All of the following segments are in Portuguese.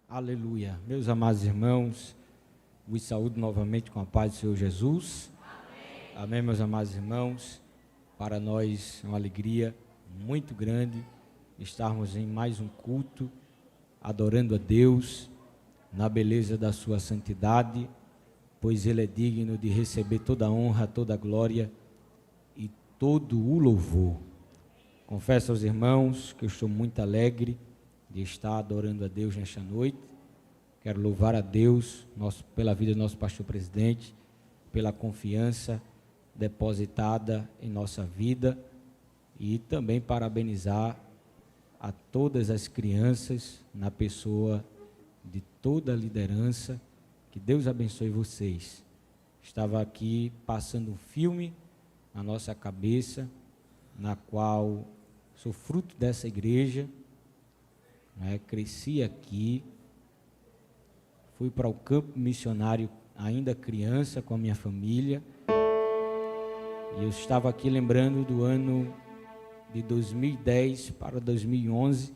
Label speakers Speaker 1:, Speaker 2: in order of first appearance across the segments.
Speaker 1: Aleluia. Meus amados irmãos, vos saúdo novamente com a paz do Senhor Jesus. Amém. Amém, meus amados irmãos. Para nós é uma alegria muito grande estarmos em mais um culto, adorando a Deus, na beleza da sua santidade, pois Ele é digno de receber toda a honra, toda a glória e todo o louvor. Confesso aos irmãos que eu estou muito alegre de estar adorando a Deus nesta noite. Quero louvar a Deus pela vida do nosso pastor presidente, pela confiança depositada em nossa vida e também parabenizar a todas as crianças na pessoa de toda a liderança. Que Deus abençoe vocês. Estava aqui passando um filme na nossa cabeça, na qual sou fruto dessa igreja, cresci aqui, fui para o campo missionário ainda criança com a minha família, e eu estava aqui lembrando do ano de 2010 para 2011,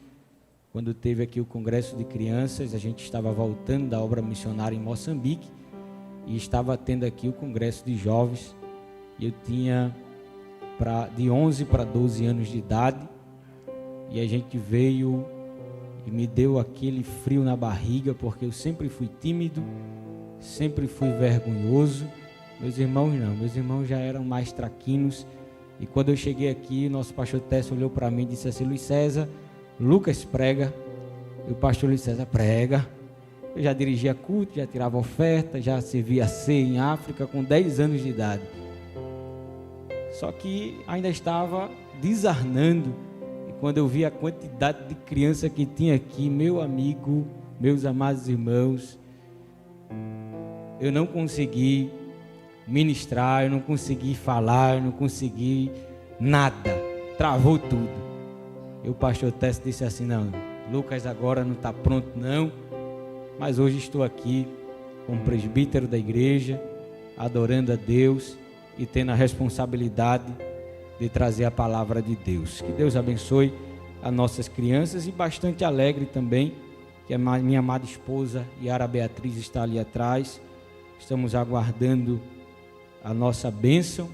Speaker 1: quando teve aqui o congresso de crianças. A gente estava voltando da obra missionária em Moçambique, e estava tendo aqui o congresso de jovens, e eu tinha de 11 para 12 anos de idade, e a gente veio e me deu aquele frio na barriga, porque eu sempre fui tímido, sempre fui vergonhoso. Meus irmãos já eram mais traquinos, e quando eu cheguei aqui, nosso pastor Tess olhou para mim e disse assim: Luiz César, Lucas prega. E o pastor Luiz César prega. Eu já dirigia culto, já tirava oferta, já servia ceia em África com 10 anos de idade. Só que ainda estava desarnando. E quando eu vi a quantidade de criança que tinha aqui, meu amigo, meus amados irmãos, eu não consegui ministrar, eu não consegui falar, eu não consegui nada. Travou tudo. E o pastor Tess disse assim: não, Lucas agora não está pronto não, mas hoje estou aqui como presbítero da igreja, adorando a Deus e tendo a responsabilidade de trazer a palavra de Deus. Que Deus abençoe as nossas crianças, e bastante alegre também que a minha amada esposa Yara Beatriz está ali atrás. Estamos aguardando a nossa bênção,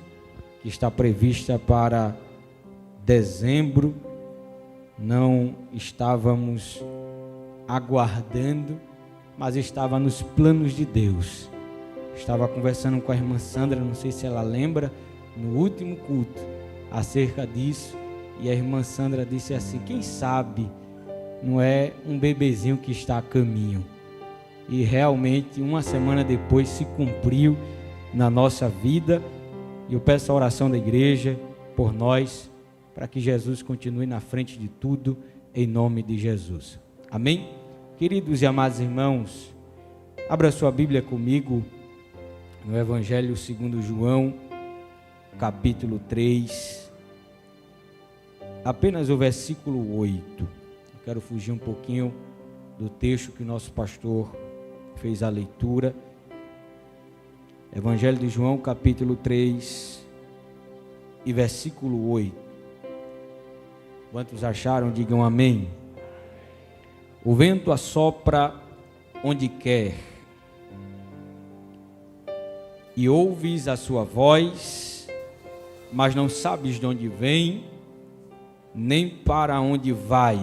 Speaker 1: que está prevista para dezembro. Não estávamos aguardando, mas estava nos planos de Deus. Estava conversando com a irmã Sandra, não sei se ela lembra, no último culto, acerca disso, e a irmã Sandra disse assim: quem sabe não é um bebezinho que está a caminho. E realmente, uma semana depois, se cumpriu na nossa vida, e eu peço a oração da igreja por nós, para que Jesus continue na frente de tudo, em nome de Jesus. Amém? Queridos e amados irmãos, abra sua Bíblia comigo no Evangelho segundo João, capítulo 3, apenas o versículo 8. Eu quero fugir um pouquinho do texto que nosso pastor fez a leitura. Evangelho de João, capítulo 3 e versículo 8. Quantos acharam, digam amém. O vento assopra onde quer, e ouves a sua voz, mas não sabes de onde vem, nem para onde vai.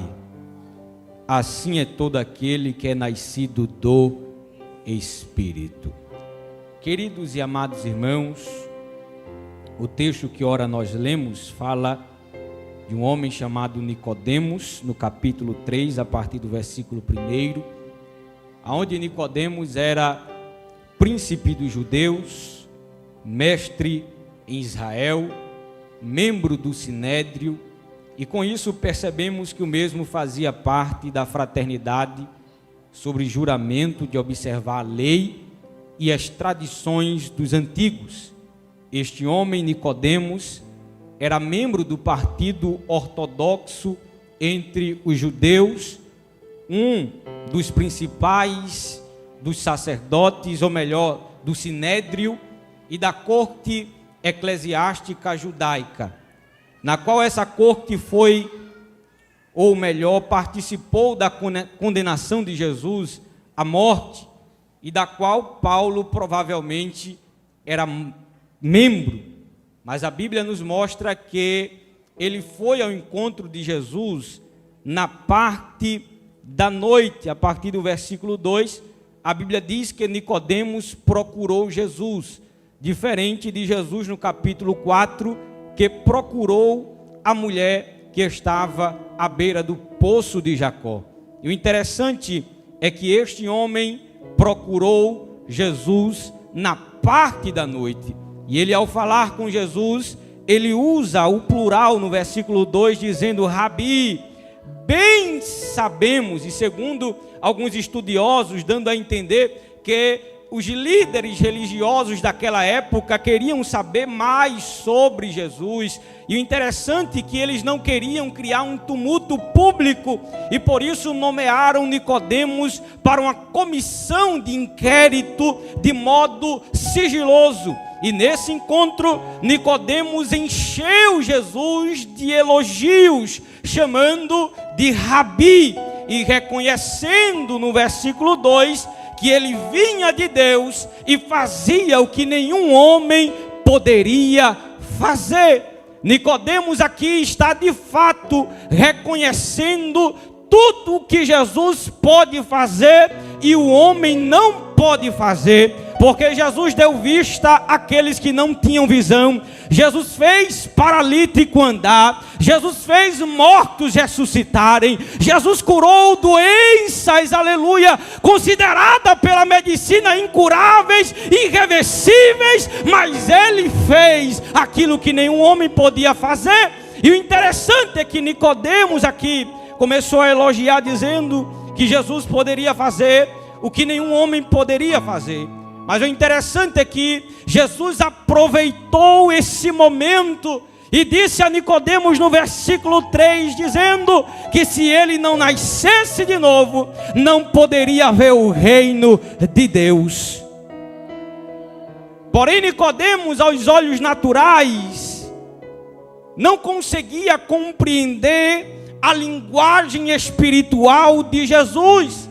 Speaker 1: Assim é todo aquele que é nascido do Espírito. Queridos e amados irmãos, o texto que ora nós lemos fala de um homem chamado Nicodemos, no capítulo 3, a partir do versículo 1, aonde Nicodemos era príncipe dos judeus, mestre em Israel, membro do Sinédrio, e com isso percebemos que o mesmo fazia parte da fraternidade sobre juramento de observar a lei e as tradições dos antigos. Este homem, Nicodemos, era membro do partido ortodoxo entre os judeus, um dos principais dos sacerdotes, ou melhor, do Sinédrio e da corte eclesiástica judaica, na qual essa corte foi ou melhor, participou da condenação de Jesus à morte, e da qual Paulo provavelmente era membro, mas a Bíblia nos mostra que ele foi ao encontro de Jesus na parte da noite. A partir do versículo 2, a Bíblia diz que Nicodemos procurou Jesus, diferente de Jesus no capítulo 4, que procurou a mulher que estava à beira do poço de Jacó. E o interessante é que este homem procurou Jesus na parte da noite. E ele, ao falar com Jesus, ele usa o plural no versículo 2, dizendo: Rabi. Bem sabemos, e segundo alguns estudiosos, dando a entender que os líderes religiosos daquela época queriam saber mais sobre Jesus, e o interessante é que eles não queriam criar um tumulto público, e por isso nomearam Nicodemos para uma comissão de inquérito de modo sigiloso. E nesse encontro, Nicodemos encheu Jesus de elogios, chamando de Rabi, e reconhecendo no versículo 2 que ele vinha de Deus e fazia o que nenhum homem poderia fazer. Nicodemos aqui está de fato reconhecendo tudo o que Jesus pode fazer e o homem não pode fazer, porque Jesus deu vista àqueles que não tinham visão, Jesus fez paralítico andar, Jesus fez mortos ressuscitarem, Jesus curou doenças, aleluia, consideradas pela medicina incuráveis, irreversíveis, mas ele fez aquilo que nenhum homem podia fazer. E o interessante é que Nicodemos aqui começou a elogiar, dizendo que Jesus poderia fazer o que nenhum homem poderia fazer. Mas o interessante é que Jesus aproveitou esse momento e disse a Nicodemos no versículo 3, dizendo que se ele não nascesse de novo, não poderia ver o reino de Deus. Porém, Nicodemos, aos olhos naturais, não conseguia compreender a linguagem espiritual de Jesus.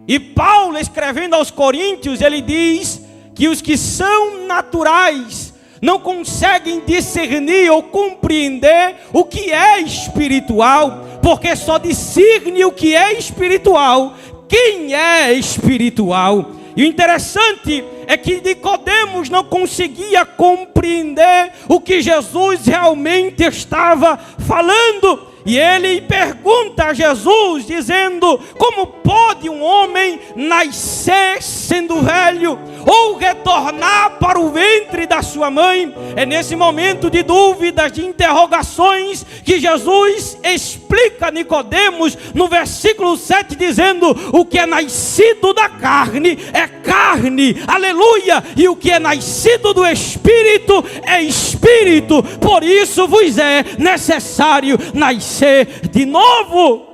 Speaker 1: E Paulo, escrevendo aos Coríntios, ele diz que os que são naturais não conseguem discernir ou compreender o que é espiritual, porque só discerne o que é espiritual quem é espiritual. E o interessante é que Nicodemos não conseguia compreender o que Jesus realmente estava falando. E ele pergunta a Jesus, dizendo: como pode um homem nascer sendo velho, ou retornar para o ventre da sua mãe? É nesse momento de dúvidas, de interrogações, que Jesus explica a Nicodemos no versículo 7, dizendo: o que é nascido da carne é carne, aleluia, e o que é nascido do Espírito é Espírito, por isso vos é necessário nascer de novo.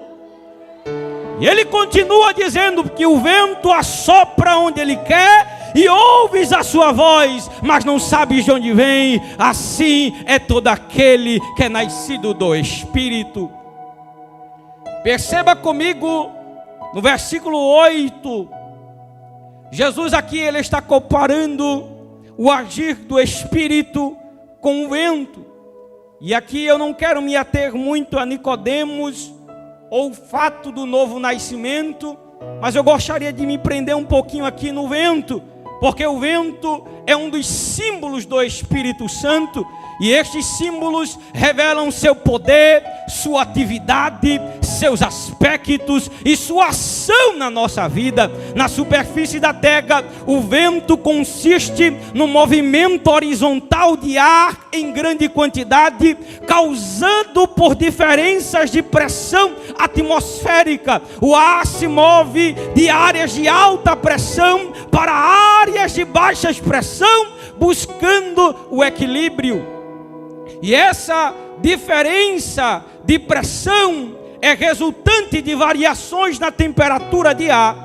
Speaker 1: E ele continua dizendo que o vento assopra onde ele quer e ouves a sua voz, mas não sabes de onde vem. Assim é todo aquele que é nascido do Espírito. Perceba comigo no versículo 8, Jesus aqui ele está comparando o agir do Espírito com o vento. E aqui eu não quero me ater muito a Nicodemos ou o fato do novo nascimento, mas eu gostaria de me prender um pouquinho aqui no vento, porque o vento é um dos símbolos do Espírito Santo, e estes símbolos revelam seu poder, sua atividade, seus aspectos e sua ação na nossa vida. Na superfície da terra, o vento consiste no movimento horizontal de ar em grande quantidade, causado por diferenças de pressão atmosférica. O ar se move de áreas de alta pressão para áreas de baixa pressão, buscando o equilíbrio. E essa diferença de pressão é resultante de variações na temperatura de ar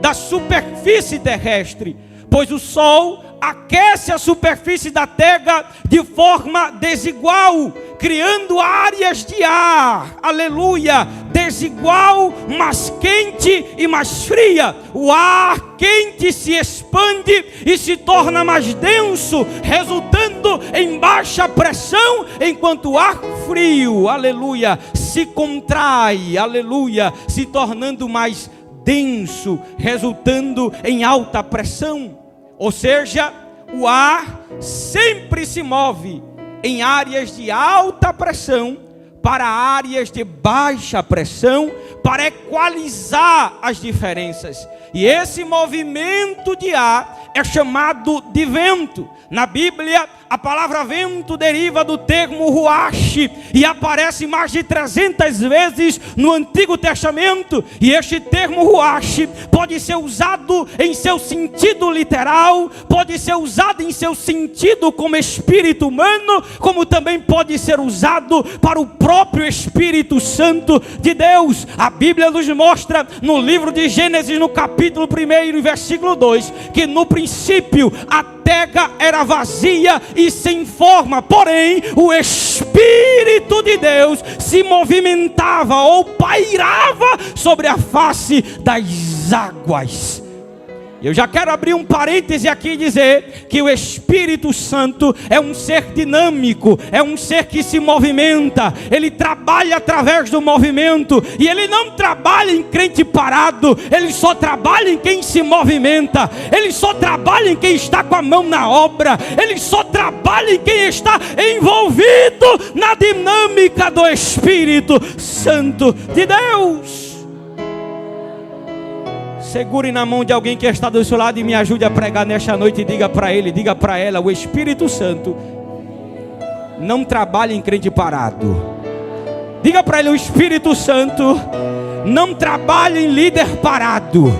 Speaker 1: da superfície terrestre, pois o Sol aquece a superfície da terra de forma desigual, criando áreas de ar, aleluia, desigual, mais quente e mais fria. O ar quente se expande e se torna mais denso, resultando em baixa pressão, enquanto o ar frio, aleluia, se contrai, aleluia, se tornando mais denso, resultando em alta pressão. Ou seja, o ar sempre se move em áreas de alta pressão para áreas de baixa pressão, para equalizar as diferenças. E esse movimento de ar é chamado de vento. Na Bíblia, a palavra vento deriva do termo ruach e aparece mais de 300 vezes no Antigo Testamento. E este termo ruach pode ser usado em seu sentido literal, pode ser usado em seu sentido como espírito humano, como também pode ser usado para o próprio Espírito Santo de Deus. A Bíblia nos mostra no livro de Gênesis, no capítulo 1, versículo 2, que no princípio a terra era vazia e sem forma, porém o Espírito de Deus se movimentava ou pairava sobre a face das águas. Eu já quero abrir um parêntese aqui e dizer que o Espírito Santo é um ser dinâmico, é um ser que se movimenta, ele trabalha através do movimento, e ele não trabalha em crente parado, ele só trabalha em quem se movimenta, ele só trabalha em quem está com a mão na obra, ele só trabalha em quem está envolvido na dinâmica do Espírito Santo de Deus. Segure na mão de alguém que está do seu lado e me ajude a pregar nesta noite. E diga para ele, diga para ela: o Espírito Santo não trabalha em crente parado. Diga para ele: o Espírito Santo não trabalha em líder parado.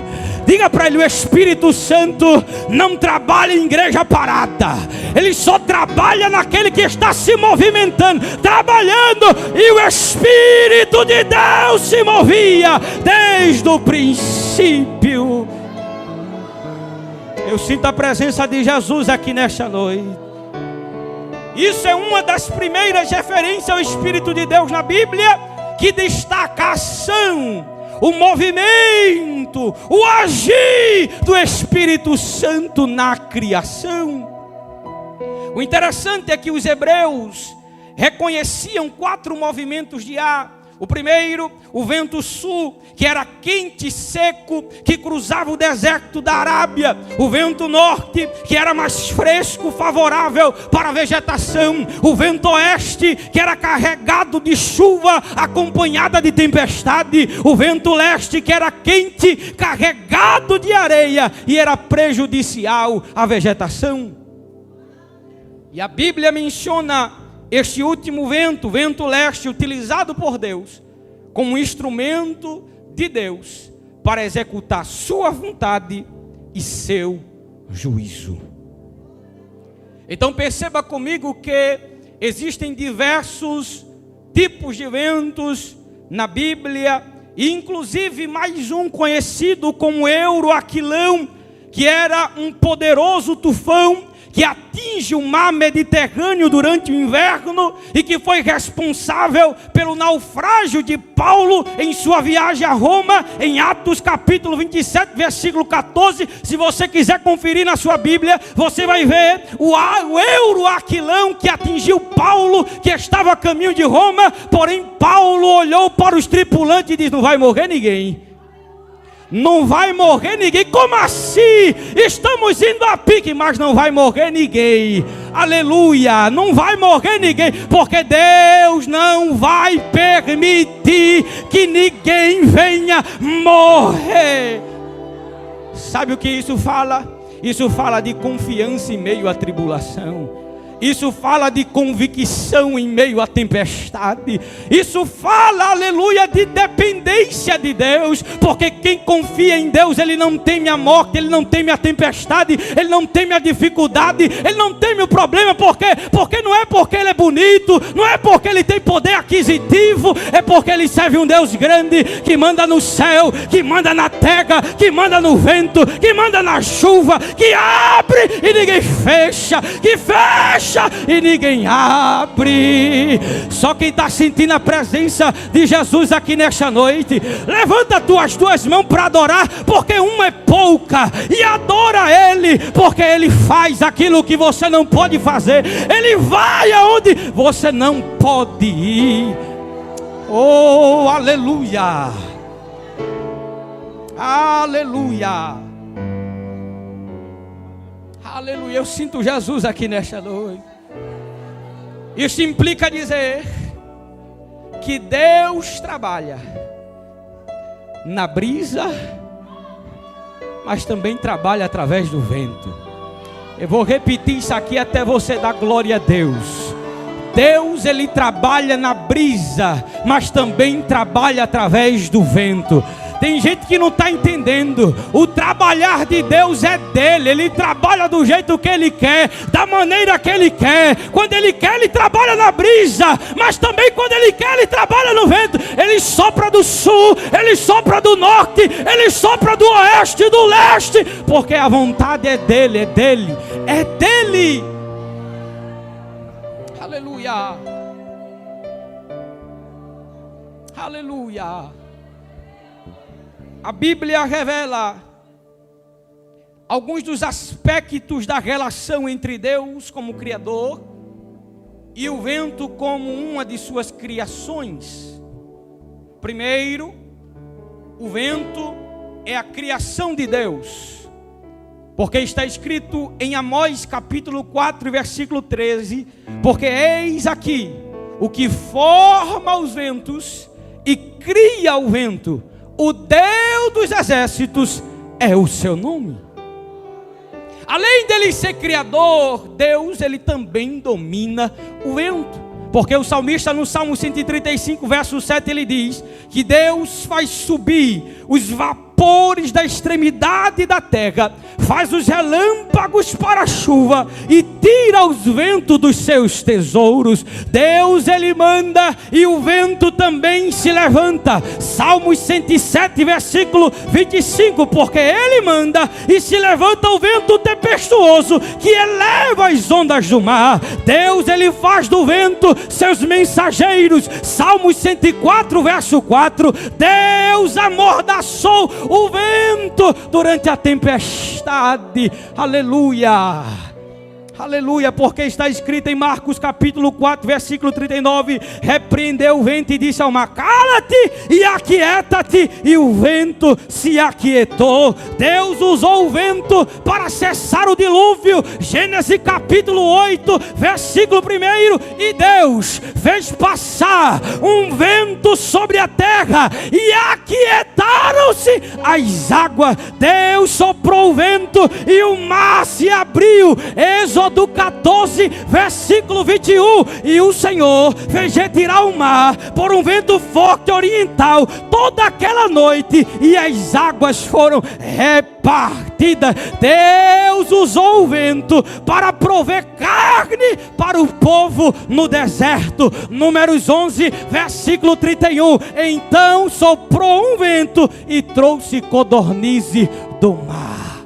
Speaker 1: Diga para ele: o Espírito Santo não trabalha em igreja parada. Ele só trabalha naquele que está se movimentando, trabalhando. E o Espírito de Deus se movia desde o princípio. Eu sinto a presença de Jesus aqui nesta noite. Isso é uma das primeiras referências ao Espírito de Deus na Bíblia, que destaca a ação, o movimento, o agir do Espírito Santo na criação. O interessante é que os hebreus reconheciam 4 movimentos de ar. O primeiro, o vento sul, que era quente e seco, que cruzava o deserto da Arábia. O vento norte, que era mais fresco, favorável para a vegetação. O vento oeste, que era carregado de chuva, acompanhada de tempestade. O vento leste, que era quente, carregado de areia, e era prejudicial à vegetação. E a Bíblia menciona este último vento, o vento leste, utilizado por Deus como instrumento de Deus para executar sua vontade e seu juízo. Então perceba comigo que existem diversos tipos de ventos na Bíblia, e inclusive mais um conhecido como Euroaquilão, que era um poderoso tufão que atinge o mar Mediterrâneo durante o inverno e que foi responsável pelo naufrágio de Paulo em sua viagem a Roma, em Atos capítulo 27, versículo 14. Se você quiser conferir na sua Bíblia, você vai ver o Euroaquilão que atingiu Paulo, que estava a caminho de Roma. Porém Paulo olhou para os tripulantes e disse: não vai morrer ninguém. Não vai morrer ninguém. Como assim? Estamos indo a pique, mas não vai morrer ninguém. Aleluia, não vai morrer ninguém, porque Deus não vai permitir que ninguém venha morrer. Sabe o que isso fala? Isso fala de confiança em meio à tribulação. Isso fala de convicção em meio à tempestade. Isso fala, aleluia, de dependência de Deus. Porque quem confia em Deus, ele não teme a morte, ele não teme a tempestade, ele não teme a dificuldade, ele não teme o problema. Por quê? Porque não é porque ele é bonito, não é porque ele tem poder aquisitivo, é porque ele serve um Deus grande, que manda no céu, que manda na terra, que manda no vento, que manda na chuva, que abre e ninguém fecha, que fecha fecha e ninguém abre. Só quem está sentindo a presença de Jesus aqui nesta noite, levanta tuas duas mãos para adorar, porque uma é pouca, e adora Ele, porque Ele faz aquilo que você não pode fazer, Ele vai aonde você não pode ir. Oh, aleluia, aleluia, aleluia. Eu sinto Jesus aqui nesta noite. Isso implica dizer que Deus trabalha na brisa, mas também trabalha através do vento. Eu vou repetir isso aqui até você dar glória a Deus. Deus, Ele trabalha na brisa, mas também trabalha através do vento. Tem gente que não está entendendo. O trabalhar de Deus é dele. Ele trabalha do jeito que Ele quer, da maneira que Ele quer. Quando Ele quer, Ele trabalha na brisa, mas também quando Ele quer, Ele trabalha no vento. Ele sopra do sul, Ele sopra do norte, Ele sopra do oeste e do leste, porque a vontade é dele, é dele, é dele. Aleluia, aleluia. A Bíblia revela alguns dos aspectos da relação entre Deus como Criador e o vento como uma de suas criações. Primeiro, o vento é a criação de Deus, porque está escrito em Amós capítulo 4, versículo 13: porque eis aqui o que forma os ventos e cria o vento, o Deus dos exércitos é o seu nome. Além dele ser criador, Deus, ele também domina o vento. Porque o salmista no Salmo 135, verso 7, ele diz que Deus faz subir os vapores da extremidade da terra, faz os relâmpagos para a chuva e tira os ventos dos seus tesouros. Deus, ele manda e o vento também se levanta. Salmos 107, versículo 25, porque ele manda e se levanta o vento tempestuoso que eleva as ondas do mar. Deus, ele faz do vento seus mensageiros. Salmos 104, verso 4, Deus amordaçou o vento durante a tempestade. Aleluia, aleluia, porque está escrito em Marcos capítulo 4, versículo 39, repreendeu o vento e disse ao mar: cala-te e aquieta-te, e o vento se aquietou. Deus usou o vento para cessar o dilúvio. Gênesis capítulo 8, versículo 1, e Deus fez passar um vento sobre a terra e aquietaram-se as águas. Deus soprou o vento e o mar se abriu. Êxodo 14, versículo 21, e o Senhor fez retirar o mar por um vento forte oriental toda aquela noite, e as águas foram repartidas. Deus usou o vento para prover carne para o povo no deserto. Números 11, versículo 31, então soprou um vento e trouxe codornize do mar.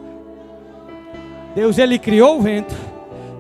Speaker 1: Deus, ele criou o vento.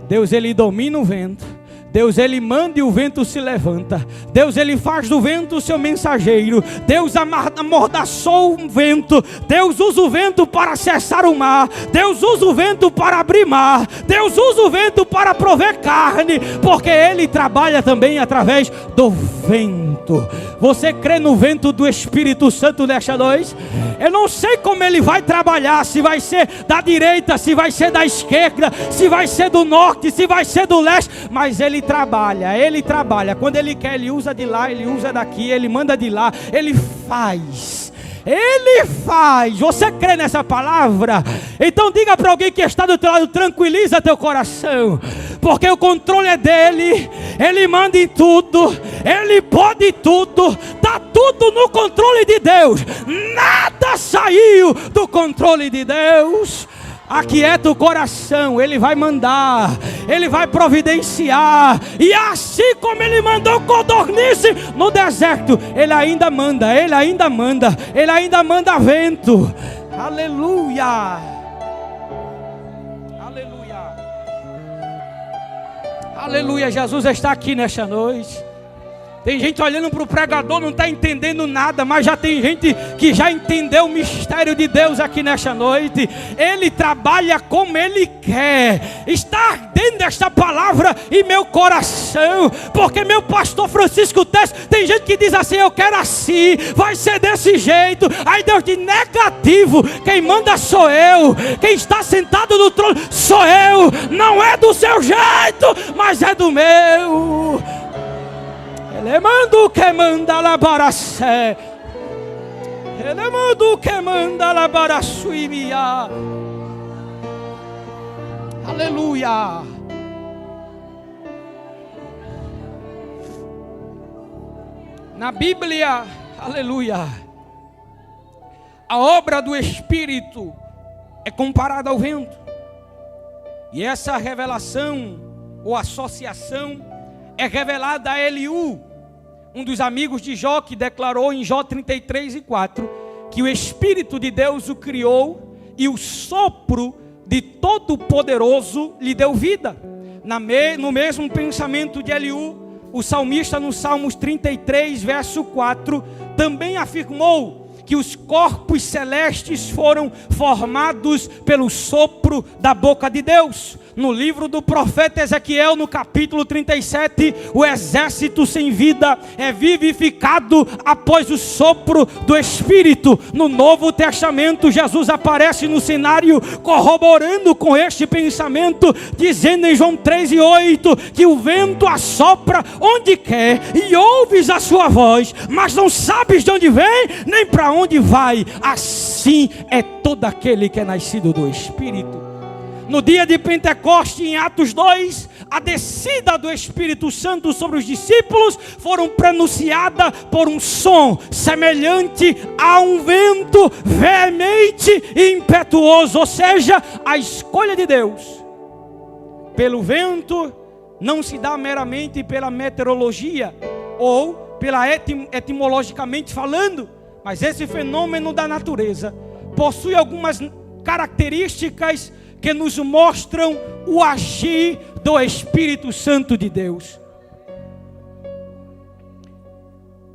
Speaker 1: Deus, ele domina o vento. Deus, ele manda e o vento se levanta. Deus, ele faz do vento o seu mensageiro. Deus amordaçou o vento. Deus usa o vento para cessar o mar. Deus usa o vento para abrir mar. Deus usa o vento para prover carne, porque ele trabalha também através do vento. Você crê no vento do Espírito Santo nesta noite? Eu não sei como ele vai trabalhar, se vai ser da direita, se vai ser da esquerda, se vai ser do norte, se vai ser do leste, mas ele trabalha, ele trabalha. Quando ele quer, ele usa de lá, ele usa daqui, ele manda de lá, ele faz. Ele faz. Você crê nessa palavra? Então diga para alguém que está do teu lado: tranquiliza teu coração, porque o controle é dele. Ele manda em tudo, ele pode tudo, está tudo no controle de Deus. Nada saiu do controle de Deus. Aquieta o coração, ele vai mandar, ele vai providenciar. E assim como ele mandou codornize no deserto, ele ainda manda, ele ainda manda, ele ainda manda vento. Aleluia, aleluia, Aleluia, Jesus está aqui nesta noite. Tem gente olhando para o pregador, não está entendendo nada, mas já tem gente que já entendeu o mistério de Deus aqui nesta noite. Ele trabalha como Ele quer. Está ardendo esta palavra em meu coração, porque meu pastor Francisco Teste, tem gente que diz assim: eu quero assim, vai ser desse jeito. Aí Deus diz: negativo, quem manda sou eu, quem está sentado no trono sou eu. Não é do seu jeito, mas é do meu. Ele manda o que manda lá para sé. Ele manda o que manda lá para suimia. Aleluia. Na Bíblia, aleluia, a obra do Espírito é comparada ao vento. E essa revelação ou associação é revelada a Eliú, um dos amigos de Jó, que declarou em Jó 33:4 que o Espírito de Deus o criou e o sopro de Todo-Poderoso lhe deu vida. No mesmo pensamento de Eliú, o salmista no Salmos 33, verso 4, também afirmou que os corpos celestes foram formados pelo sopro da boca de Deus. No livro do profeta Ezequiel, no capítulo 37, o exército sem vida é vivificado após o sopro do Espírito. No Novo Testamento, Jesus aparece no cenário corroborando com este pensamento, dizendo em João 3:8 que o vento assopra onde quer e ouves a sua voz, mas não sabes de onde vem nem para onde vai. Assim é todo aquele que é nascido do Espírito. No dia de Pentecostes, em Atos 2, a descida do Espírito Santo sobre os discípulos foram prenunciada por um som semelhante a um vento veemente e impetuoso. Ou seja, a escolha de Deus pelo vento não se dá meramente pela meteorologia ou pela etimologicamente falando, mas esse fenômeno da natureza possui algumas características que nos mostram o agir do Espírito Santo de Deus.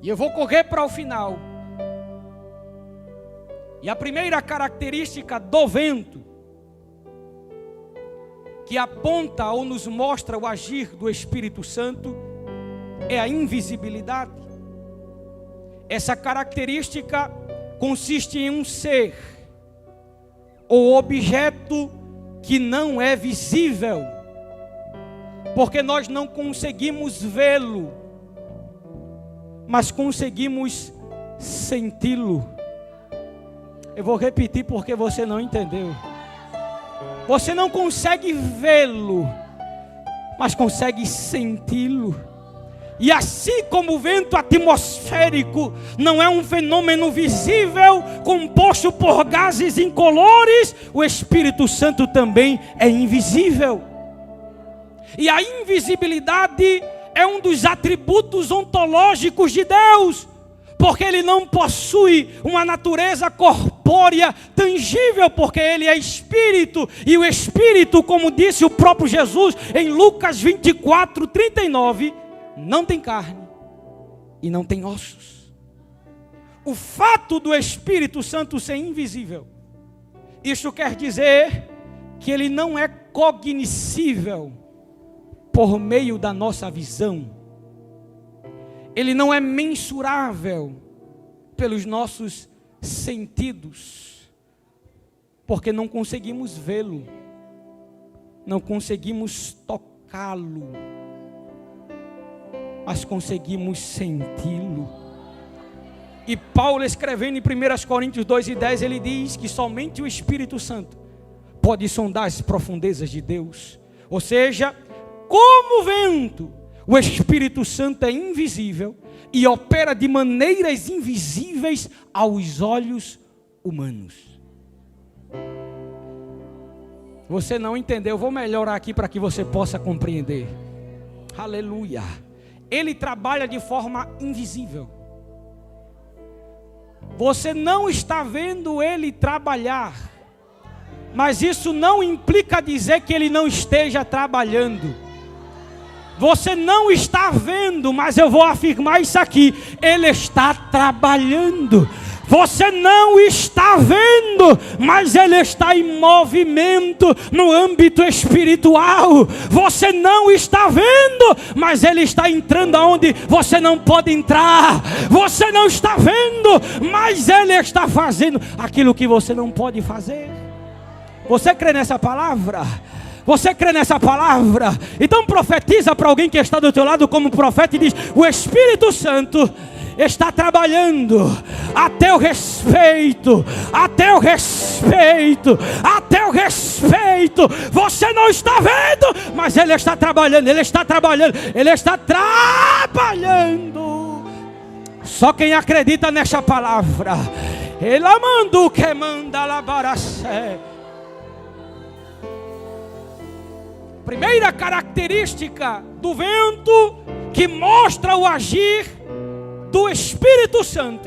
Speaker 1: E eu vou correr para o final. E a primeira característica do vento, que aponta ou nos mostra o agir do Espírito Santo, é a invisibilidade. Essa característica consiste em um ser ou objeto que não é visível, porque nós não conseguimos vê-lo, mas conseguimos senti-lo. Eu vou repetir porque você não entendeu. Você não consegue vê-lo, mas consegue senti-lo. E assim como o vento atmosférico não é um fenômeno visível, composto por gases incolores, o Espírito Santo também é invisível. E a invisibilidade é um dos atributos ontológicos de Deus, porque Ele não possui uma natureza corpórea, tangível, porque Ele é Espírito, e o Espírito, como disse o próprio Jesus em Lucas 24:39, não tem carne e não tem ossos. O fato do Espírito Santo ser invisível, isso quer dizer que ele não é cognoscível por meio da nossa visão. Ele não é mensurável pelos nossos sentidos, porque não conseguimos vê-lo, não conseguimos tocá-lo, mas conseguimos senti-lo. E Paulo, escrevendo em 1 Coríntios 2:10, ele diz que somente o Espírito Santo pode sondar as profundezas de Deus. Ou seja, como o vento, o Espírito Santo é invisível e opera de maneiras invisíveis aos olhos humanos. Você não entendeu? Eu vou melhorar aqui para que você possa compreender. Aleluia. Ele trabalha de forma invisível. Você não está vendo ele trabalhar, mas isso não implica dizer que ele não esteja trabalhando. Você não está vendo, mas eu vou afirmar isso aqui: Ele está trabalhando. Você não está vendo, mas Ele está em movimento no âmbito espiritual. Você não está vendo, mas Ele está entrando aonde você não pode entrar. Você não está vendo, mas Ele está fazendo aquilo que você não pode fazer. Você crê nessa palavra? Você crê nessa palavra? Então profetiza para alguém que está do teu lado como profeta e diz: o Espírito Santo está trabalhando a teu respeito, a teu respeito, a teu respeito. Você não está vendo, mas Ele está trabalhando, Ele está trabalhando, Ele está trabalhando. Só quem acredita nessa palavra, Ele mandou que manda labaracé. Primeira característica do vento que mostra o agir do Espírito Santo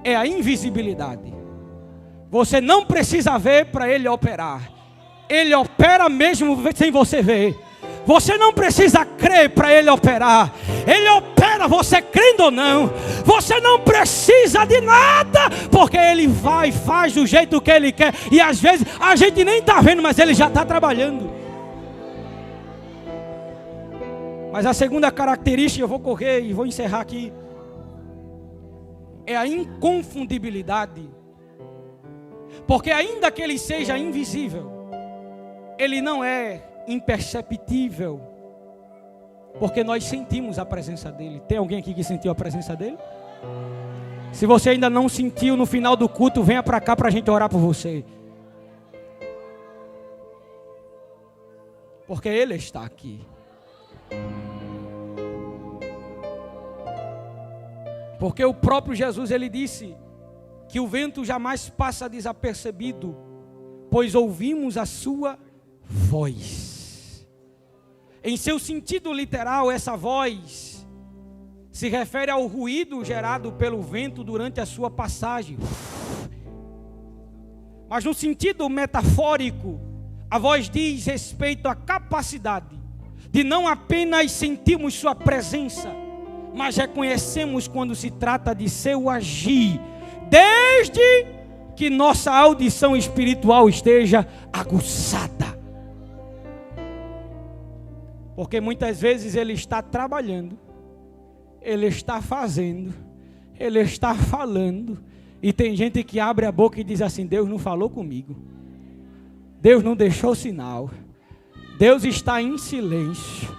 Speaker 1: é a invisibilidade. Você não precisa ver para Ele operar. Ele opera mesmo sem você ver. Você não precisa crer para Ele operar. Ele opera, você crendo ou não. Você não precisa de nada, porque Ele vai, faz do jeito que Ele quer. E às vezes a gente nem está vendo, mas Ele já está trabalhando. Mas a segunda característica, eu vou correr e vou encerrar aqui, é a inconfundibilidade. Porque ainda que Ele seja invisível, Ele não é imperceptível, porque nós sentimos a presença dEle. Tem alguém aqui que sentiu a presença dEle? Se você ainda não sentiu, no final do culto, venha para cá para a gente orar por você. Porque Ele está aqui. Porque o próprio Jesus, Ele disse que o vento jamais passa desapercebido, pois ouvimos a sua voz. Em seu sentido literal, essa voz se refere ao ruído gerado pelo vento durante a sua passagem. Mas no sentido metafórico, a voz diz respeito à capacidade de não apenas sentirmos sua presença, mas reconhecemos quando se trata de seu agir, desde que nossa audição espiritual esteja aguçada. Porque muitas vezes Ele está trabalhando, Ele está fazendo, Ele está falando, e tem gente que abre a boca e diz assim: Deus não falou comigo, Deus não deixou sinal, Deus está em silêncio.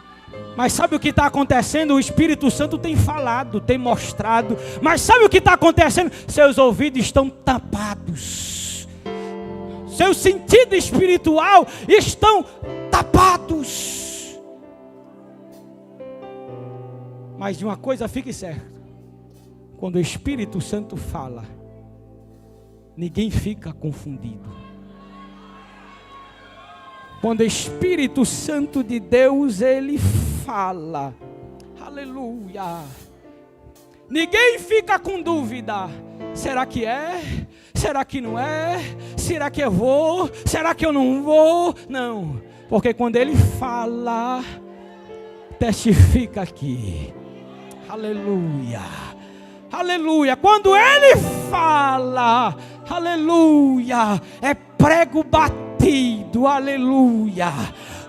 Speaker 1: Mas sabe o que está acontecendo? O Espírito Santo tem falado, tem mostrado. Mas sabe o que está acontecendo? Seus ouvidos estão tapados. Seu sentido espiritual estão tapados. Mas de uma coisa fique certo: quando o Espírito Santo fala, ninguém fica confundido. Quando o Espírito Santo de Deus, Ele fala, aleluia, ninguém fica com dúvida: será que é? Será que não é? Será que eu vou? Será que eu não vou? Não, porque quando Ele fala, testifica aqui, aleluia, aleluia. Quando Ele fala, aleluia, é prego batido, aleluia,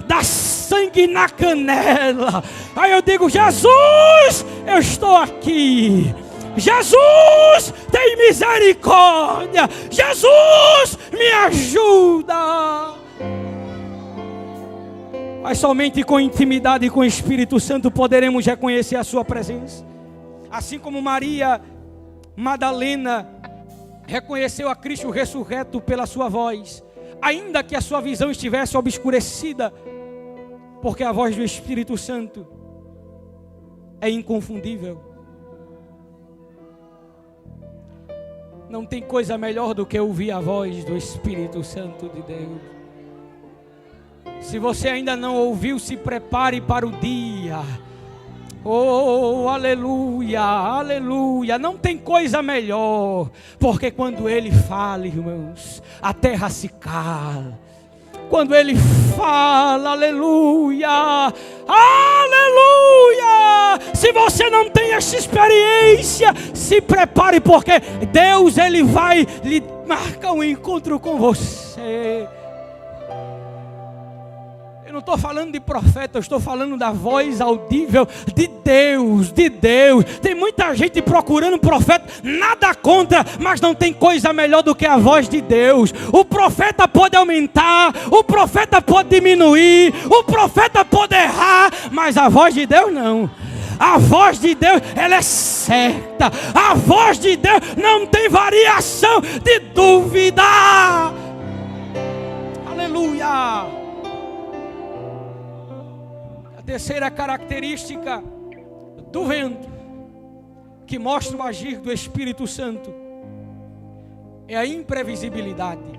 Speaker 1: dá sangue na canela. Aí eu digo: Jesus, eu estou aqui. Jesus, tem misericórdia. Jesus, me ajuda. Mas somente com intimidade com o Espírito Santo poderemos reconhecer a sua presença. Assim como Maria Madalena reconheceu a Cristo ressurreto pela sua voz, ainda que a sua visão estivesse obscurecida, porque a voz do Espírito Santo é inconfundível. Não tem coisa melhor do que ouvir a voz do Espírito Santo de Deus. Se você ainda não ouviu, se prepare para o dia. Oh, aleluia, aleluia. Não tem coisa melhor, porque quando Ele fala, irmãos, a terra se cala. Quando Ele fala, aleluia, Aleluia! Se você não tem essa experiência, se prepare, porque Deus, Ele vai lhe marcar um encontro com você. Eu não estou falando de profeta, eu estou falando da voz audível de Deus, de Deus. Tem muita gente procurando profeta, nada contra, mas não tem coisa melhor do que a voz de Deus. O profeta pode aumentar, o profeta pode diminuir, o profeta pode errar, mas a voz de Deus não. A voz de Deus, ela é certa. A voz de Deus não tem variação de dúvida. Aleluia. Terceira característica do vento que mostra o agir do Espírito Santo é a imprevisibilidade.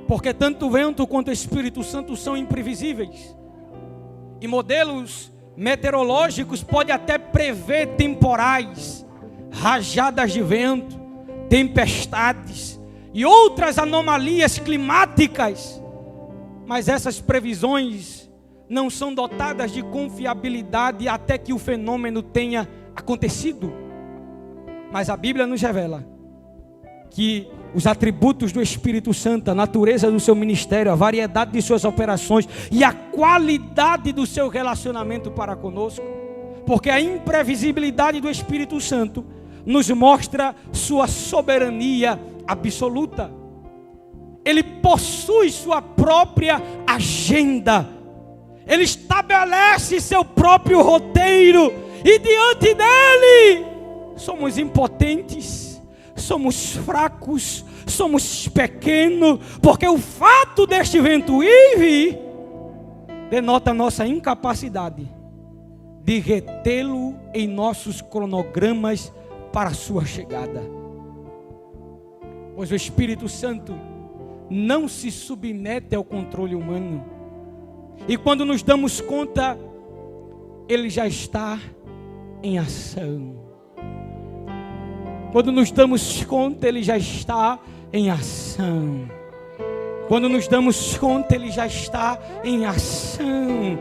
Speaker 1: Porque tanto o vento quanto o Espírito Santo são imprevisíveis. E modelos meteorológicos podem até prever temporais, rajadas de vento, tempestades e outras anomalias climáticas. Mas essas previsões não são dotadas de confiabilidade até que o fenômeno tenha acontecido. Mas a Bíblia nos revela que os atributos do Espírito Santo, a natureza do seu ministério, a variedade de suas operações e a qualidade do seu relacionamento para conosco, porque a imprevisibilidade do Espírito Santo nos mostra sua soberania absoluta. Ele possui sua própria agenda. Ele estabelece seu próprio roteiro e diante dele somos impotentes, somos fracos, somos pequenos, porque o fato deste vento ir e vir denota nossa incapacidade de retê-lo em nossos cronogramas para a sua chegada. Pois o Espírito Santo não se submete ao controle humano. E quando nos damos conta, ele já está em ação. Quando nos damos conta, ele já está em ação. Quando nos damos conta, ele já está em ação.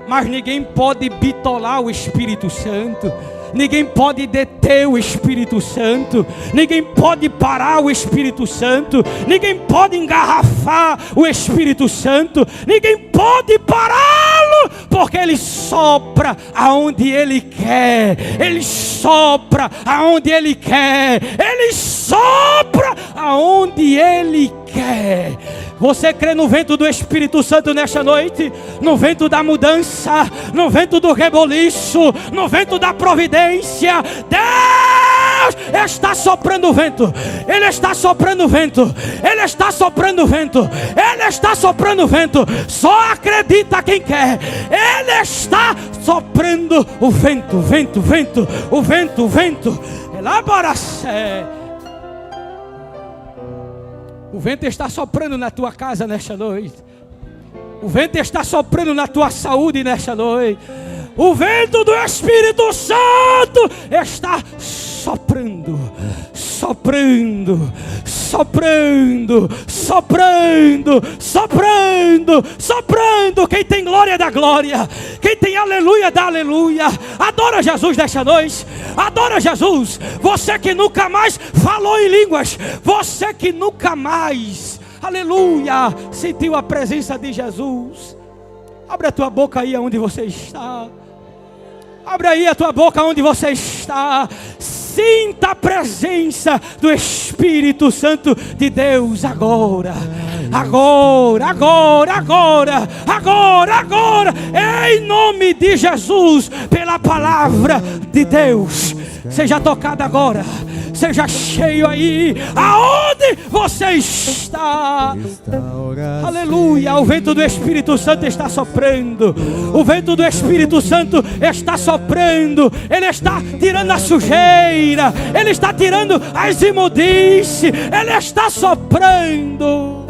Speaker 1: Mas ninguém pode bitolar o Espírito Santo. Ninguém pode deter o Espírito Santo. Ninguém pode parar o Espírito Santo. Ninguém pode engarrafar o Espírito Santo. Ninguém pode pará-lo, porque ele sopra aonde ele quer. Ele sopra aonde ele quer. Ele sopra aonde ele quer. Você crê no vento do Espírito Santo nesta noite? No vento da mudança, no vento do reboliço, no vento da providência. Deus está soprando o vento. Ele está soprando o vento. Ele está soprando o vento. Ele está soprando o vento. Só acredita quem quer. Ele está soprando o vento, vento, vento, o vento, vento. Elaboração. O vento está soprando na tua casa nesta noite. O vento está soprando na tua saúde nesta noite. O vento do Espírito Santo está soprando, soprando, soprando, soprando, soprando, soprando. Quem tem glória dá glória. Quem tem aleluia dá aleluia. Adora Jesus nesta noite. Adora Jesus. Você que nunca mais falou em línguas. Você que nunca mais, aleluia, sentiu a presença de Jesus. Abre a tua boca aí onde você está. Abre aí a tua boca onde você está. Sinta a presença do Espírito Santo de Deus agora. Agora, agora, agora, agora, agora. Em nome de Jesus, pela palavra de Deus. Seja tocado agora. Seja cheio aí, aonde você está. Aleluia, o vento do Espírito Santo está soprando. O vento do Espírito Santo está soprando. Ele está tirando a sujeira. Ele está tirando as imundícies. Ele está soprando.